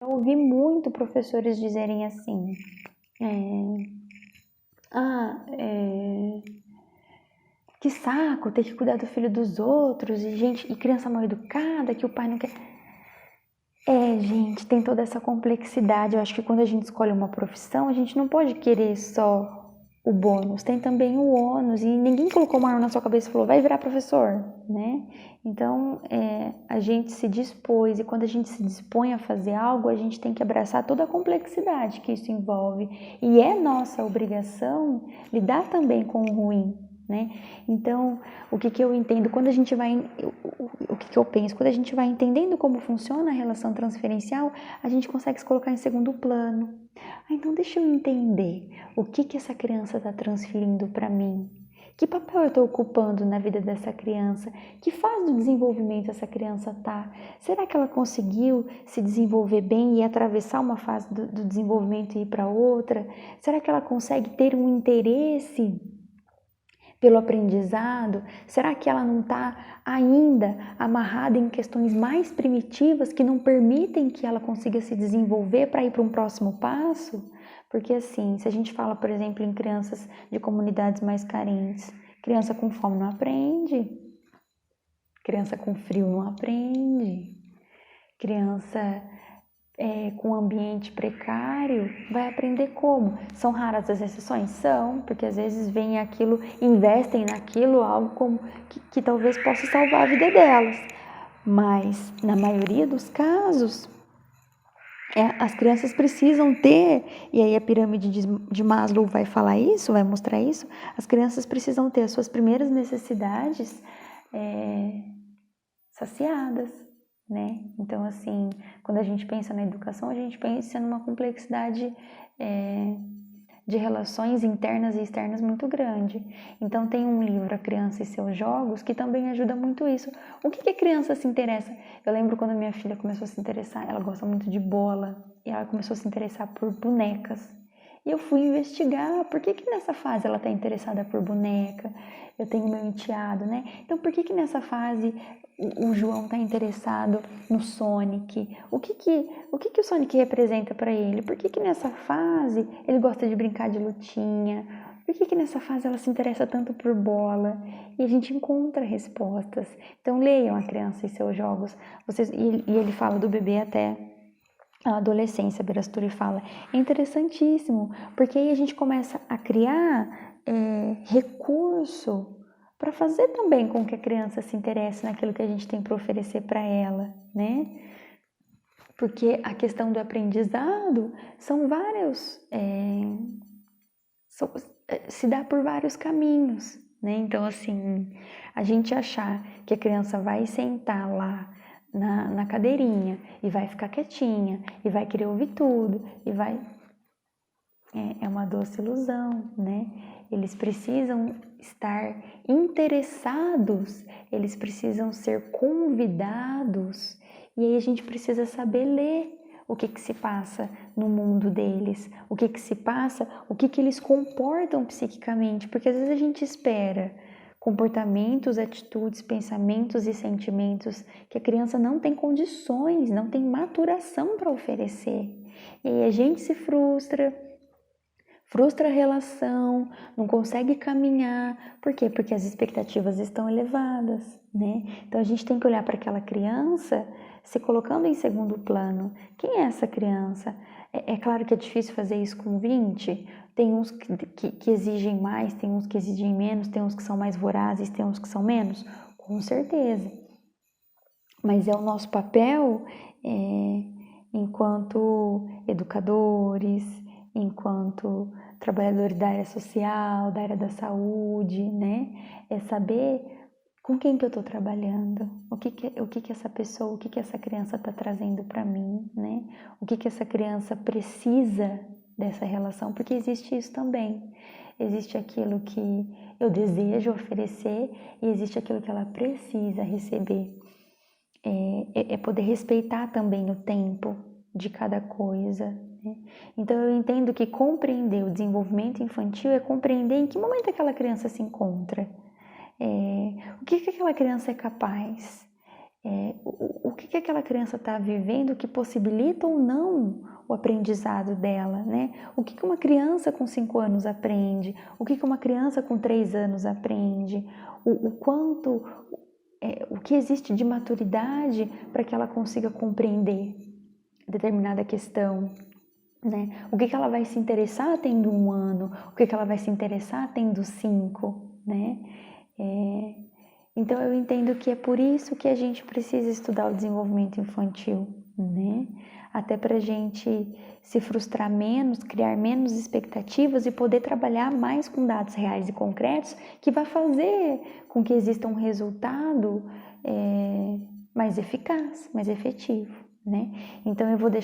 Eu ouvi muito professores dizerem assim, que saco ter que cuidar do filho dos outros, e criança mal educada, que o pai não quer. Gente, tem toda essa complexidade. Eu acho que quando a gente escolhe uma profissão, a gente não pode querer só o bônus, tem também o ônus, e ninguém colocou uma arma na sua cabeça e falou, vai virar professor, né? Então, a gente se dispôs, e quando a gente se dispõe a fazer algo, a gente tem que abraçar toda a complexidade que isso envolve, e é nossa obrigação lidar também com o ruim, né? Então, o que eu entendo, quando a gente vai, o que eu penso, quando a gente vai entendendo como funciona a relação transferencial, a gente consegue se colocar em segundo plano. Então deixa eu entender o que essa criança está transferindo para mim. Que papel eu estou ocupando na vida dessa criança? Que fase do desenvolvimento essa criança está? Será que ela conseguiu se desenvolver bem e atravessar uma fase do desenvolvimento e ir para outra? Será que ela consegue ter um interesse pelo aprendizado? Será que ela não está ainda amarrada em questões mais primitivas que não permitem que ela consiga se desenvolver para ir para um próximo passo? Porque assim, se a gente fala, por exemplo, em crianças de comunidades mais carentes, criança com fome não aprende, criança com frio não aprende, criança com ambiente precário, vai aprender como? São raras as exceções? São, porque às vezes vem aquilo, investem naquilo, algo como que talvez possa salvar a vida delas. Mas, na maioria dos casos, as crianças precisam ter, e aí a pirâmide de Maslow vai falar isso, vai mostrar isso, as crianças precisam ter as suas primeiras necessidades saciadas, né? Então, assim, quando a gente pensa na educação, a gente pensa numa complexidade de relações internas e externas muito grande. Então, tem um livro, A Criança e Seus Jogos, que também ajuda muito isso. O que a criança se interessa? Eu lembro quando minha filha começou a se interessar, ela gosta muito de bola, e ela começou a se interessar por bonecas. E eu fui investigar por que nessa fase ela está interessada por boneca. Eu tenho meu enteado, né? Então, por que nessa fase o João está interessado no Sonic? O que o Sonic representa para ele? Por que nessa fase ele gosta de brincar de lutinha? Por que nessa fase ela se interessa tanto por bola? E a gente encontra respostas. Então, leiam A Criança e Seus Jogos. E ele fala do bebê até a adolescência, Birasturi fala. É interessantíssimo, porque aí a gente começa a criar recurso para fazer também com que a criança se interesse naquilo que a gente tem para oferecer para ela, né? Porque a questão do aprendizado são vários, se dá por vários caminhos, né? Então, assim, a gente achar que a criança vai sentar lá na cadeirinha e vai ficar quietinha e vai querer ouvir tudo e vai... É uma doce ilusão, né? Eles precisam estar interessados, eles precisam ser convidados, e aí a gente precisa saber ler o que se passa no mundo deles, o que se passa, o que eles comportam psiquicamente, porque às vezes a gente espera comportamentos, atitudes, pensamentos e sentimentos que a criança não tem condições, não tem maturação para oferecer. E aí a gente se frustra a relação, não consegue caminhar. Por quê? Porque as expectativas estão elevadas, né? Então a gente tem que olhar para aquela criança se colocando em segundo plano. Quem é essa criança? É claro que é difícil fazer isso com 20. Tem uns que exigem mais, tem uns que exigem menos, tem uns que são mais vorazes, tem uns que são menos. Com certeza. Mas é o nosso papel enquanto educadores, enquanto trabalhadores da área social, da área da saúde, né? É saber com quem que eu estou trabalhando, o que essa pessoa, o que essa criança está trazendo para mim, né? O que essa criança precisa dessa relação, porque existe isso também. Existe aquilo que eu desejo oferecer e existe aquilo que ela precisa receber. É poder respeitar também o tempo de cada coisa, né? Então eu entendo que compreender o desenvolvimento infantil é compreender em que momento aquela criança se encontra, o que aquela criança é capaz, o que aquela criança está vivendo que possibilita ou não o aprendizado dela, né? O que uma criança com 5 anos aprende, o que uma criança com 3 anos aprende, o quanto, o que existe de maturidade para que ela consiga compreender determinada questão, né? O que ela vai se interessar tendo 1 ano, o que ela vai se interessar tendo 5, né? Então eu entendo que é por isso que a gente precisa estudar o desenvolvimento infantil, né? Até para a gente se frustrar menos, criar menos expectativas e poder trabalhar mais com dados reais e concretos, que vai fazer com que exista um resultado mais eficaz, mais efetivo, né? Então eu vou deixar